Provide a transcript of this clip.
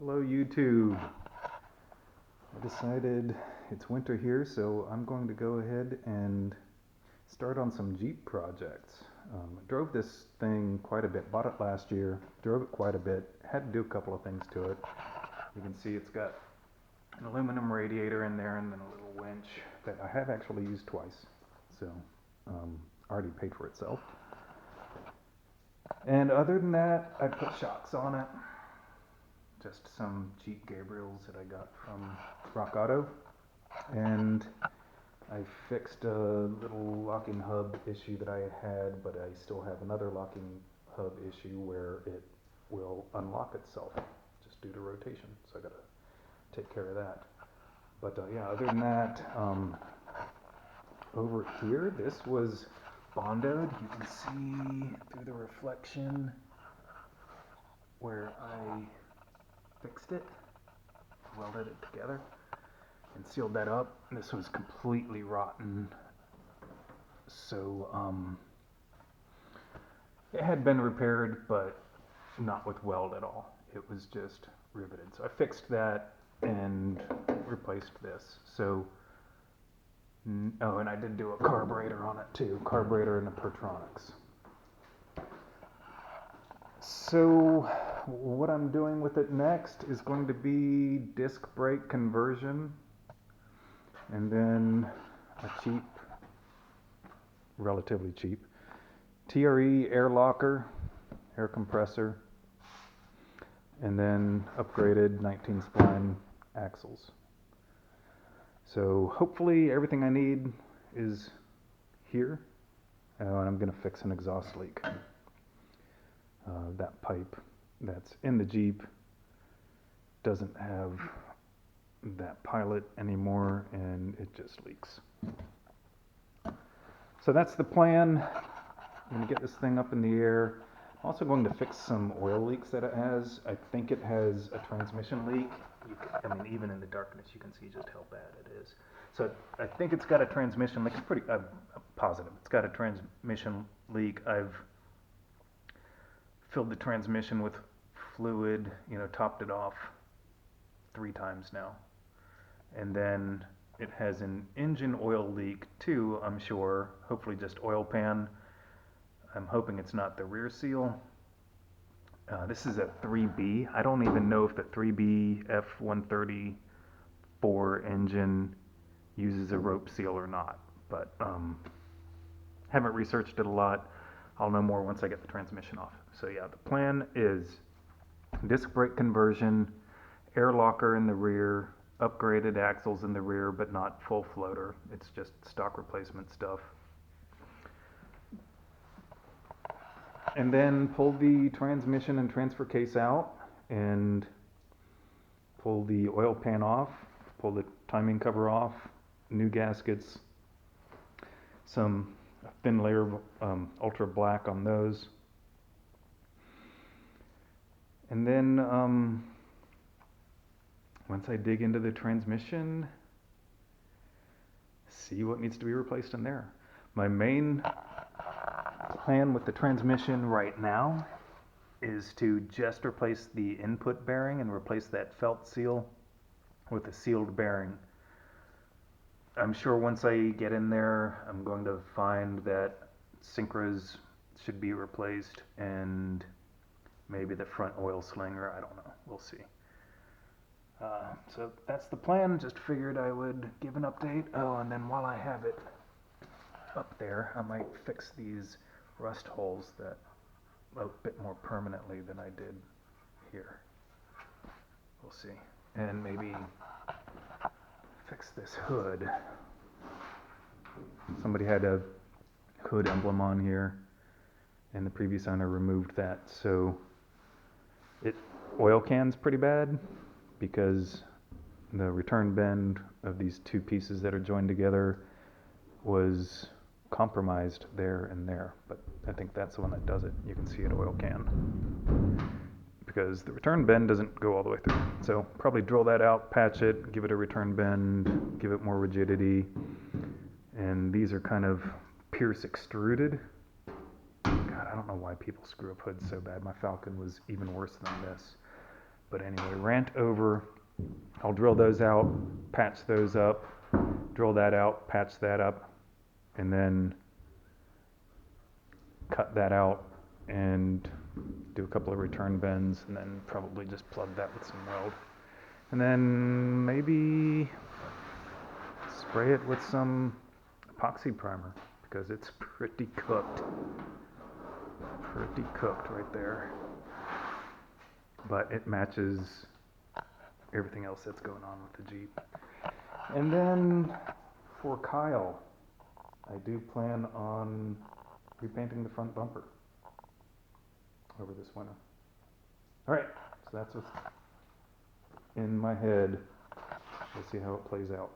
Hello YouTube. I decided it's winter here, so I'm going to go ahead and start on some Jeep projects. I drove this thing quite a bit, bought it last year, drove it quite a bit, had to do a couple of things to it. You can see it's got an aluminum radiator in there and then a little winch that I have actually used twice, so already paid for itself. And other than that, I put shocks on it. Just some Jeep Gabriels that I got from Rock Auto, and I fixed a little locking hub issue that I had, but I still have another locking hub issue where it will unlock itself just due to rotation, so I gotta take care of that. But yeah, other than that, over here, this was bondoed. You can see through the reflection where I fixed it, welded it together, and sealed that up. This was completely rotten, so it had been repaired, but not with weld at all. It was just riveted. So I fixed that and replaced this. So, oh, and I did do a carburetor on it too, carburetor and the Pertronics. So what I'm doing with it next is going to be disc brake conversion, and then a cheap, relatively cheap, TRE air locker, air compressor, and then upgraded 19 spline axles. So hopefully everything I need is here, and I'm going to fix an exhaust leak. That pipe that's in the Jeep doesn't have that pilot anymore, and it just leaks. So that's the plan. I'm going to get this thing up in the air. I'm also going to fix some oil leaks that it has. I think it has a transmission leak. I mean, even in the darkness, you can see just how bad it is. So I think it's got a transmission leak. It's pretty positive. It's got a transmission leak. I've filled the transmission with fluid, topped it off 3 times now. And then it has an engine oil leak too, I'm sure, hopefully just oil pan. I'm hoping it's not the rear seal. This is a 3B. I don't even know if the 3B F134 engine uses a rope seal or not, but haven't researched it a lot. I'll know more once I get the transmission off. So yeah, the plan is disc brake conversion, air locker in the rear, upgraded axles in the rear, but not full floater. It's just stock replacement stuff. And then pull the transmission and transfer case out and pull the oil pan off, pull the timing cover off, new gaskets, some thin layer of ultra black on those. And then once I dig into the transmission, see what needs to be replaced in there. My main plan with the transmission right now is to just replace the input bearing and replace that felt seal with a sealed bearing. I'm sure once I get in there, I'm going to find that synchros should be replaced and maybe the front oil slinger. I don't know. We'll see. So that's the plan. Just figured I would give an update. Oh, and then while I have it up there, I might fix these rust holes that a bit more permanently than I did here. We'll see. And maybe fix this hood. Somebody had a hood emblem on here, and the previous owner removed that, so it oil cans pretty bad because the return bend of these 2 pieces that are joined together was compromised there and there, but I think that's the one that does it. You can see it oil can because the return bend doesn't go all the way through. So probably drill that out, patch it, give it a return bend, give it more rigidity. And these are kind of pierce extruded. God, I don't know why people screw up hoods so bad. My Falcon was even worse than this. But anyway, rant over. I'll drill those out, patch those up, drill that out, patch that up, and then cut that out and do a couple of return bends, and then probably just plug that with some weld. And then maybe spray it with some epoxy primer, because it's pretty cooked. Pretty cooked right there. But it matches everything else that's going on with the Jeep. And then for Kyle, I do plan on repainting the front bumper over this winter. All right, so that's what's in my head. We'll see how it plays out.